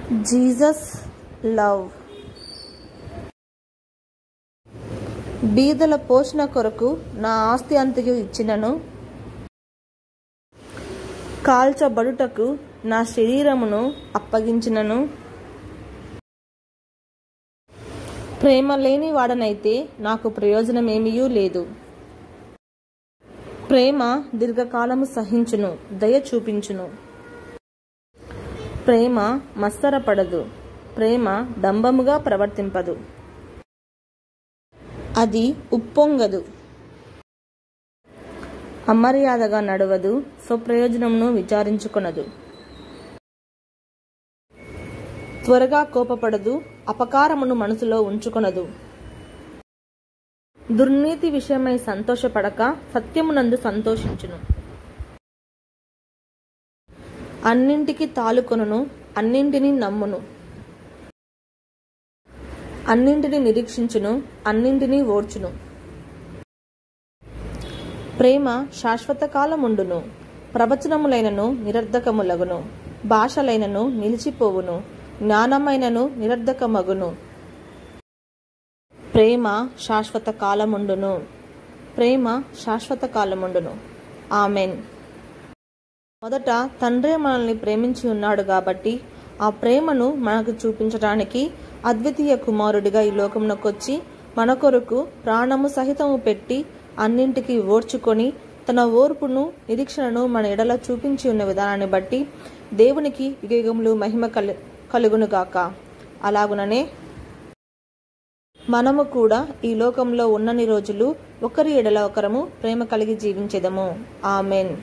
Jesus love. బీదల పోషణ కొరకు నా ఆస్తి అంతయు ఇచ్చినను, కాల్చబడుటకు నా శరీరమును అప్పగించినను, ప్రేమ లేని వాడనైతే నాకు ప్రయోజనమేమీ లేదు. ప్రేమ దీర్ఘకాలము సహించును, దయ చూపించును. ప్రేమ మత్సరపడదు, ప్రేమ డంబముగా ప్రవర్తింపదు. అది ఉప్పొంగదు, అమర్యాదగా నడవదు, స్వప్రయోజనమును విచారించుకొనదు. త్వరగా కోపపడదు, అపకారమును మనసులో ఉంచుకొనదు. దుర్నీతి విషయమై సంతోషపడక సత్యమునందు సంతోషించును. అన్నింటికి తాలుకొనును, అన్నింటినీ నమ్మును, అన్నింటినీ నిరీక్షించును, అన్నింటినీ ఓర్చును. ప్రేమ శాశ్వత కాలముండును, ప్రవచనములైనను నిరర్ధకములగును, భాషలైనను నిలిచిపోవును, జ్ఞానమైనను నిరర్ధకమగును. ప్రేమ శాశ్వత కాలముండును. ప్రేమ శాశ్వత కాలముండును. ఆమెన్. మొదట తండ్రి మనల్ని ప్రేమించి ఉన్నాడు కాబట్టి ఆ ప్రేమను మనకు చూపించడానికి అద్వితీయ కుమారుడిగా ఈ లోకమునకొచ్చి మన కొరకు ప్రాణము సహితము పెట్టి అన్నింటికి ఓర్చుకొని తన ఓర్పును నిరీక్షణను మన ఎడల చూపించి ఉన్న విధానాన్ని బట్టి దేవునికి యుగయుగములు మహిమ కలుగునుగాక. అలాగుననే మనము కూడా ఈ లోకంలో ఉన్నన్ని రోజులు ఒకరి ఎడల ఒకరము ప్రేమ కలిగి జీవించెదము. ఆమెన్.